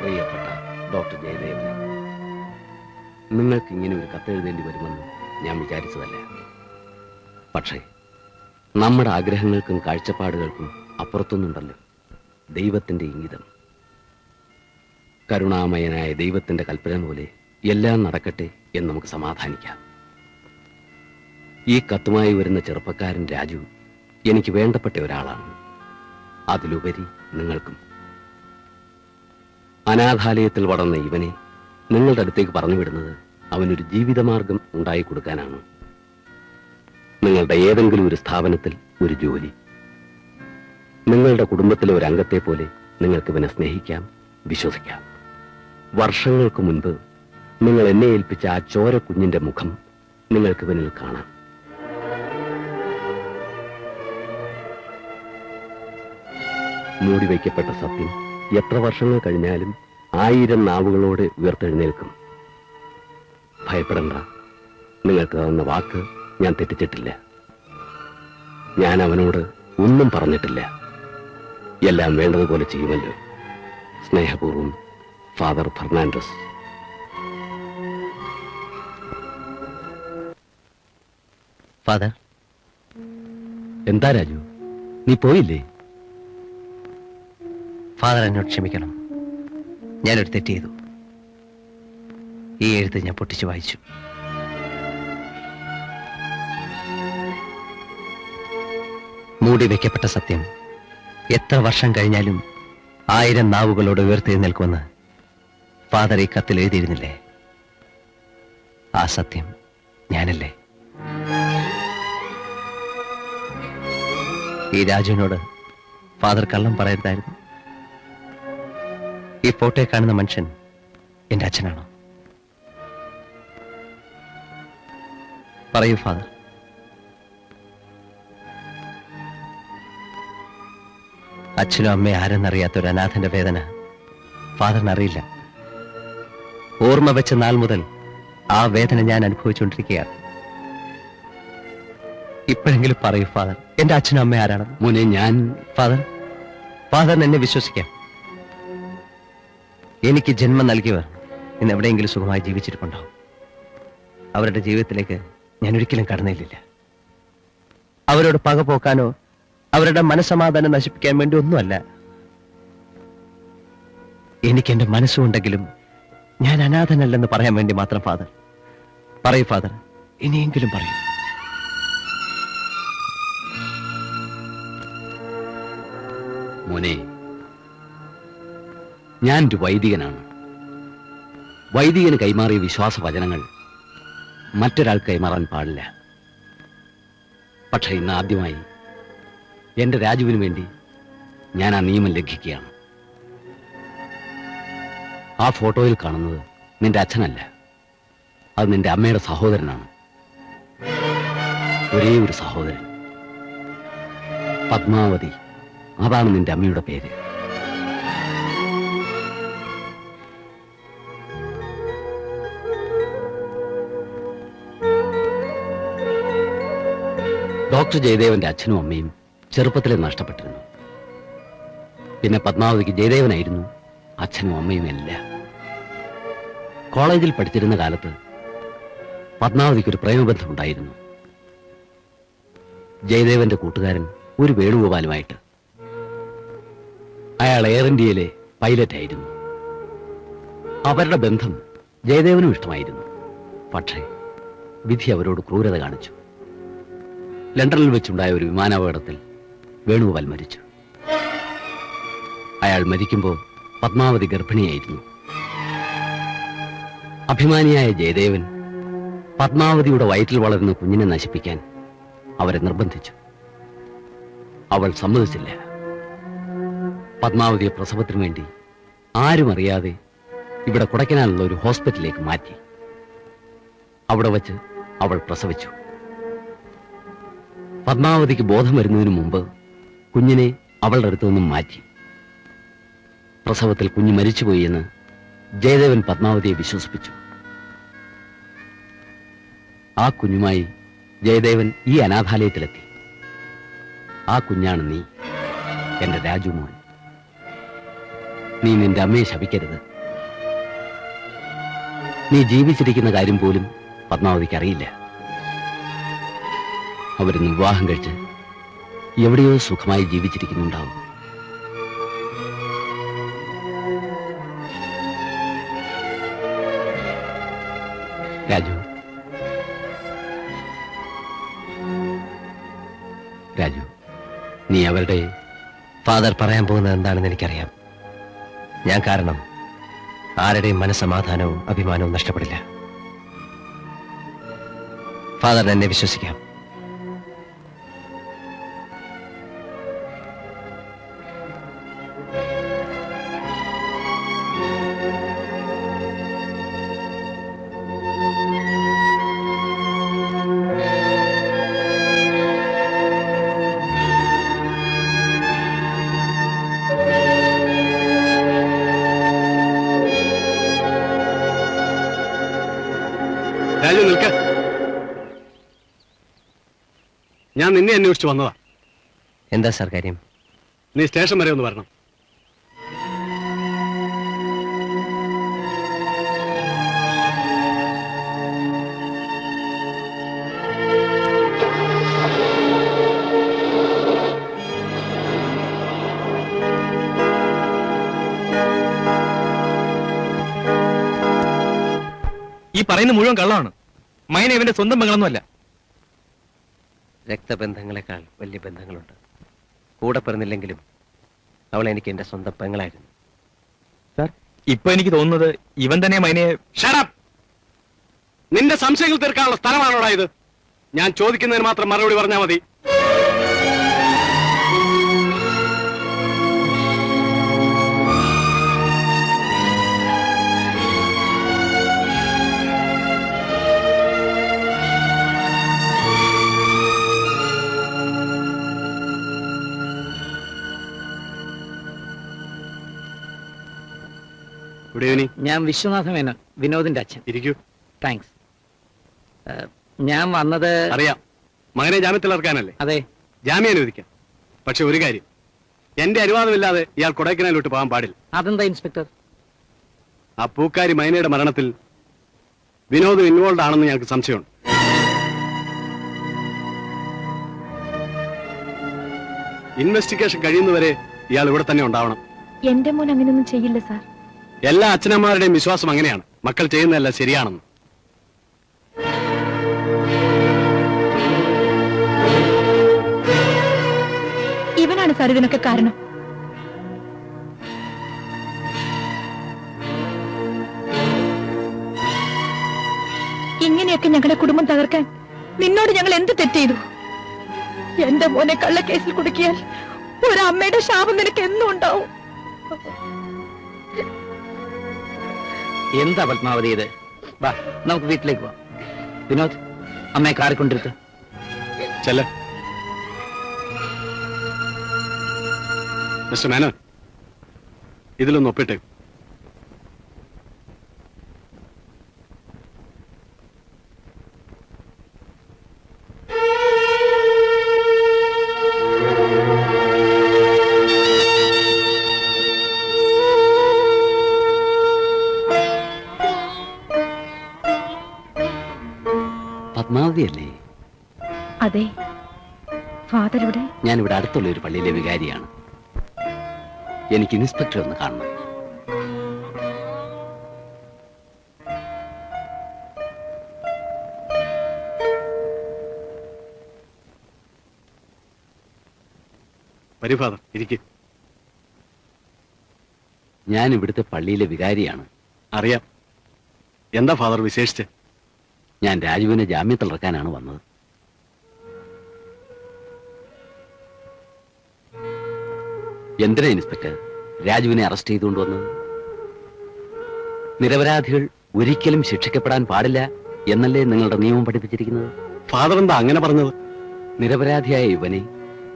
പ്രിയപ്പെട്ട ഡോക്ടർ ജയദേവനെ, നിങ്ങൾക്ക് ഇങ്ങനെ ഒരു കത്തെഴുതേണ്ടി വരുമെന്ന് ഞാൻ വിചാരിച്ചതല്ല. പക്ഷേ നമ്മുടെ ആഗ്രഹങ്ങൾക്കും കാഴ്ചപ്പാടുകൾക്കും അപ്പുറത്തൊന്നുണ്ടല്ലോ ദൈവത്തിന്റെ ഇംഗിതം. കരുണാമയനായ ദൈവത്തിന്റെ കൽപ്പന പോലെ എല്ലാം നടക്കട്ടെ എന്ന് നമുക്ക് സമാധാനിക്കാം. ഈ കത്തുമായി വരുന്ന ചെറുപ്പക്കാരൻ രാജു എനിക്ക് വേണ്ടപ്പെട്ട ഒരാളാണ്. അതിലുപരി നിങ്ങൾക്കും. അനാഥാലയത്തിൽ വളർന്ന ഇവനെ നിങ്ങളുടെ അടുത്തേക്ക് പറഞ്ഞു വിടുന്നത് അവനൊരു ജീവിതമാർഗം ഉണ്ടായി കൊടുക്കാനാണ്. നിങ്ങളുടെ ഏതെങ്കിലും ഒരു സ്ഥാപനത്തിൽ ഒരു ജോലി, നിങ്ങളുടെ കുടുംബത്തിലെ ഒരു അംഗത്തെ പോലെ നിങ്ങൾക്ക് ഇവനെ സ്നേഹിക്കാം, വിശ്വസിക്കാം. വർഷങ്ങൾക്ക് മുൻപ് നിങ്ങൾ എന്നെ ഏൽപ്പിച്ച ആ ചോര കുഞ്ഞിന്റെ മുഖം നിങ്ങൾക്ക് ഇവനിൽ കാണാം. മൂടിവയ്ക്കപ്പെട്ട സത്യം എത്ര വർഷങ്ങൾ കഴിഞ്ഞാലും 1000 നാവുകളോടെ ഉയർത്തെഴുന്നേൽക്കും. ഭയപ്പെടണ്ട, നിങ്ങൾക്ക് തന്ന വാക്ക് ഞാൻ തെറ്റിച്ചിട്ടില്ല. ഞാൻ അവനോട് ഒന്നും പറഞ്ഞിട്ടില്ല. എല്ലാം വേണ്ടതുപോലെ ചെയ്യുമല്ലോ. സ്നേഹപൂർവ്വം, ഫാദർ ഫെർണാണ്ടസ്. ഫാദർ. എന്താ രാജു, നീ പോയില്ലേ? ഫാദർ എന്നോട് ക്ഷമിക്കണം, ഞാനൊരു തെറ്റ് ചെയ്തു. ഈ എഴുത്ത് ഞാൻ പൊട്ടിച്ചു വായിച്ചു. മൂടി വെക്കപ്പെട്ട സത്യം എത്ര വർഷം കഴിഞ്ഞാലും 1000 നാവുകളോട് ഉയർത്തെഴുന്നേൽക്കുമെന്ന് ഫാദർ ഈ കത്തിൽ എഴുതിയിരുന്നില്ലേ? ആ സത്യം ഞാനല്ലേ? ഈ രാജുവിനോട് ഫാദർ കള്ളം പറയരുതായിരുന്നു. ഈ ഫോട്ടോയിൽ കാണുന്ന മനുഷ്യൻ എന്റെ അച്ഛനാണോ? പറയൂ ഫാദർ. അച്ഛനും അമ്മയും ആരെന്നറിയാത്ത ഒരു അനാഥന്റെ വേദന ഫാദറിന് അറിയില്ല. ഓർമ്മ വെച്ച നാൾ മുതൽ ആ വേദന ഞാൻ അനുഭവിച്ചുകൊണ്ടിരിക്കുകയാണ്. ഇപ്പോഴെങ്കിലും പറയൂ ഫാദർ, എന്റെ അച്ഛനും അമ്മയും ആരാണെന്ന്. മോനെ, ഞാൻ ഫാദറിന് എന്നെ വിശ്വസിക്കാം. എനിക്ക് ജന്മം നൽകിയവർ ഇന്ന് എവിടെയെങ്കിലും സുഖമായി ജീവിച്ചിട്ടുണ്ടാവും. അവരുടെ ജീവിതത്തിലേക്ക് ഞാൻ ഒരിക്കലും കടന്നില്ല. അവരോട് പക പോക്കാനോ അവരുടെ മനസ്സമാധാനം നശിപ്പിക്കാൻ വേണ്ടി ഒന്നുമല്ല. എനിക്ക് എന്റെ മനസ്സുണ്ടെങ്കിലും ഞാൻ അനാഥനല്ലെന്ന് പറയാൻ വേണ്ടി മാത്രം. ഫാദർ പറയൂ ഫാദർ, ഇനിയെങ്കിലും പറയൂ. മോനെ, ഞാനൊരു വൈദികനാണ്. വൈദികന് കൈമാറിയ വിശ്വാസ വചനങ്ങൾ മറ്റൊരാൾക്ക് കൈമാറാൻ പാടില്ല. പക്ഷെ ഇന്ന് ആദ്യമായി എന്റെ രാജുവിന് വേണ്ടി ഞാൻ ആ നിയമം ലംഘിക്കുകയാണ്. ആ ഫോട്ടോയിൽ കാണുന്നത് നിന്റെ അച്ഛനല്ല, അത് നിന്റെ അമ്മയുടെ സഹോദരനാണ്. ഒരേ ഒരു സഹോദരൻ, പത്മാവതി. അതാണ് നിന്റെ അമ്മയുടെ പേര്. ഡോക്ടർ ജയദേവന്റെ അച്ഛനും അമ്മയും ചെറുപ്പത്തിലെ നഷ്ടപ്പെട്ടിരുന്നു. പിന്നെ പത്മാവതിക്ക് ജയദേവനായിരുന്നു അച്ഛനും അമ്മയും എല്ലാം. കോളേജിൽ പഠിച്ചിരുന്ന കാലത്ത് പത്മാവതിക്കൊരു പ്രേമബന്ധമുണ്ടായിരുന്നു. ജയദേവന്റെ കൂട്ടുകാരൻ ഒരു വേണുഗോപാലുമായിട്ട്. അയാൾ എയർ ഇന്ത്യയിലെ പൈലറ്റ് ആയിരുന്നു. അവരുടെ ബന്ധം ജയദേവനും ഇഷ്ടമായിരുന്നു. പക്ഷേ വിധി അവരോട് ക്രൂരത കാണിച്ചു. ലണ്ടനിൽ വെച്ചുണ്ടായ ഒരു വിമാനാപകടത്തിൽ വേണുഗോപാൽ മരിച്ചു. അയാൾ മരിക്കുമ്പോൾ പത്മാവതി ഗർഭിണിയായിരുന്നു. അഭിമാനിയായ ജയദേവൻ പത്മാവതിയുടെ വയറ്റിൽ വളരുന്ന കുഞ്ഞിനെ നശിപ്പിക്കാൻ അവരെ നിർബന്ധിച്ചു. അവൾ സമ്മതിച്ചില്ല. പത്മാവതിയെ പ്രസവത്തിനു വേണ്ടി ആരും അറിയാതെ ഇവിടെ കൊടൈക്കനാലുള്ള ഒരു ഹോസ്പിറ്റലിലേക്ക് മാറ്റി. അവിടെ വച്ച് അവൾ പ്രസവിച്ചു. പത്മാവതിക്ക് ബോധം വരുന്നതിന് മുമ്പ് കുഞ്ഞിനെ അവളുടെ അടുത്തു നിന്നും മാറ്റി. പ്രസവത്തിൽ കുഞ്ഞ് മരിച്ചുപോയി എന്ന് ജയദേവൻ പത്മാവതിയെ വിശ്വസിപ്പിച്ചു. ആ കുഞ്ഞുമായി ജയദേവൻ ഈ അനാഥാലയത്തിലെത്തി. ആ കുഞ്ഞാണ് നീ, എന്റെ രാജുമോൻ. നീ നിന്റെ അമ്മയെ ശപിക്കരുത്. നീ ജീവിച്ചിരിക്കുന്ന കാര്യം പോലും പത്മാവതിക്ക് അറിയില്ല. അവരിന്ന് വിവാഹം കഴിച്ച് എവിടെയോ സുഖമായി ജീവിച്ചിരിക്കുന്നുണ്ടാവും. രാജു, രാജു, നീ അവരുടെ... ഫാദർ പറയാൻ പോകുന്നത് എന്താണെന്ന് എനിക്കറിയാം. ഞാൻ കാരണം ആരുടെയും മനസ്സമാധാനവും അഭിമാനവും നഷ്ടപ്പെടില്ല. ഫാദറിന് എന്നെ വിശ്വസിക്കാം. രാജു, നിൽക്ക. ഞാൻ നിന്നെ അന്വേഷിച്ചു വന്നതാ. എന്താ സാർ കാര്യം? നീ സ്റ്റേഷൻ വരെ ഒന്ന് വരണം. ഈ പറയുന്ന മുഴുവൻ കള്ളമാണ്. മൈന ഇവന്റെ സ്വന്തം പെങ്ങളൊന്നുമല്ല. രക്തബന്ധങ്ങളെക്കാൾ വലിയ ബന്ധങ്ങളുണ്ട്. കൂടെ പിറന്നില്ലെങ്കിലും അവൾ എനിക്ക് എന്റെ സ്വന്തം പെങ്ങളായിരുന്നു. സാർ, ഇപ്പൊ എനിക്ക് തോന്നുന്നത് ഇവൻ തന്നെ മൈനയെ... Shut up! നിന്റെ സംശയങ്ങൾ തീർക്കാനുള്ള സ്ഥലമാണോടാ ഇത്? ഞാൻ ചോദിക്കുന്നതിന് മാത്രം മറുപടി പറഞ്ഞാൽ മതി. Good evening. ഞാൻ വിശ്വനാഥ മേനോൻ, വിനോദിന്റെ അച്ഛൻ. ഇരിക്കൂ. താങ്ക്സ്. ഞാൻ വന്നത്... അറിയാം, മകനെ ജാമ്യത്തിൽ ഇറക്കാനല്ലേ? അതെ. ജാമ്യം അനുവദിക്കാം. പക്ഷെ ഒരു കാര്യം, എന്റെ അനുവാദമില്ലാതെ ഇയാൾ കൊടൈക്കനാലിലോട്ട് പോകാൻ പാടില്ല. അതെന്താ ഇൻസ്പെക്ടർ? ആ പൂക്കാരി മൈനയുടെ മരണത്തിൽ വിനോദ് ഇൻവോൾവ് ആണെന്ന് ഞങ്ങൾക്ക് സംശയമുണ്ട്. ഇൻവെസ്റ്റിഗേഷൻ കഴിയുന്നവരെ ഇയാൾ ഇവിടെ തന്നെ ഉണ്ടാവണം. എന്റെ മോൻ അങ്ങനെയൊന്നും ചെയ്യില്ല സാർ. എല്ലാ അച്ഛനമ്മമാരുടെയും വിശ്വാസം അങ്ങനെയാണ്, മക്കൾ ചെയ്യുന്നതല്ല ശരിയാണെന്ന്. ഇവനാണ് സാർ ഇതിനൊക്കെ കാരണം. ഇങ്ങനെയൊക്കെ ഞങ്ങളുടെ കുടുംബം തകർക്കാൻ നിന്നോട് ഞങ്ങൾ എന്ത് തെറ്റ് ചെയ്തു? എന്റെ മോനെ കള്ളക്കേസിൽ കുടുക്കിയാൽ ഒരമ്മയുടെ ശാപം നിനക്ക് എന്നും ഉണ്ടാവും. എന്താ പത്മാവതി ഇത്? വാ, നമുക്ക് വീട്ടിലേക്ക് പോവാം. വിനോദ്, അമ്മയെ കാറിക്കൊണ്ടിരുത്ത്. ചെല്ല. മിസ്റ്റർ മേനോൻ, ഇതിലൊന്ന് ഒപ്പിട്ടേ. പത്മാവതിയല്ലേ? അതെ. ഫാദർ ഇവിടെ? ഞാനിവിടെ അടുത്തുള്ള ഒരു പള്ളിയിലെ വികാരിയാണ്. എനിക്ക് ഇൻസ്പെക്ടർ ഒന്ന് കാണണം. വരൂ ഫാദർ, ഇരിക്കും. ഞാൻ ഇവിടുത്തെ പള്ളിയിലെ വികാരിയാണ്. അറിയാം. എന്താ ഫാദർ വിശേഷിച്ച്? ഞാൻ രാജുവിനെ ജാമ്യത്തിൽ ഇറക്കാനാണ് വന്നത്. എന്തിനാ ഇൻസ്പെക്ടർ രാജുവിനെ അറസ്റ്റ് ചെയ്തുകൊണ്ട് വന്നത്? നിരപരാധികൾ ഒരിക്കലും ശിക്ഷിക്കപ്പെടാൻ പാടില്ല എന്നല്ലേ നിങ്ങളുടെ നിയമം പഠിപ്പിച്ചിരിക്കുന്നത്? ഫാദർ എന്താ അങ്ങനെ പറഞ്ഞത്? നിരപരാധിയായ ഇവനെ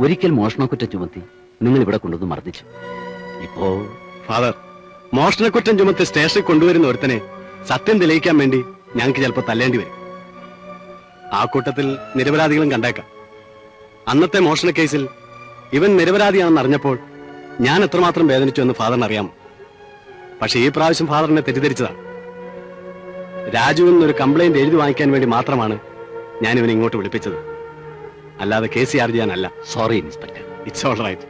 ഒരിക്കൽ മോഷണക്കുറ്റം ചുമത്തി നിങ്ങൾ ഇവിടെ കൊണ്ടുവന്ന് മർദ്ദിച്ചു. ഇപ്പോ ഫാദർ, മോഷണക്കുറ്റം ചുമത്തി സ്റ്റേഷനിൽ കൊണ്ടുവരുന്ന ഒരുത്തനെ സത്യം തെളിയിക്കാൻ വേണ്ടി ഞങ്ങൾക്ക് ചിലപ്പോൾ തല്ലേണ്ടി വരും. ആ കൂട്ടത്തിൽ നിരപരാധികളും കണ്ടേക്കാം. അന്നത്തെ മോഷണ കേസിൽ ഇവൻ നിരപരാധിയാണെന്ന് അറിഞ്ഞപ്പോൾ ഞാൻ എത്രമാത്രം വേദനിച്ചു എന്ന് ഫാദറിന് അറിയാം. പക്ഷെ ഈ പ്രാവശ്യം ഫാദറിനെ തെറ്റിദ്ധരിച്ചതാണ്. രാജുവിൽ നിന്നൊരു കംപ്ലൈന്റ് എഴുതി വാങ്ങിക്കാൻ വേണ്ടി മാത്രമാണ് ഞാൻ ഇവനെ ഇങ്ങോട്ട് വിളിപ്പിച്ചത്. അല്ലാതെ കേസ് ചാർജ് ചെയ്യാനല്ല. Sorry inspector. It's all right.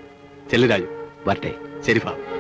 ചെല്ലു രാജു. വരട്ടെ. ശരി ഫാദർ.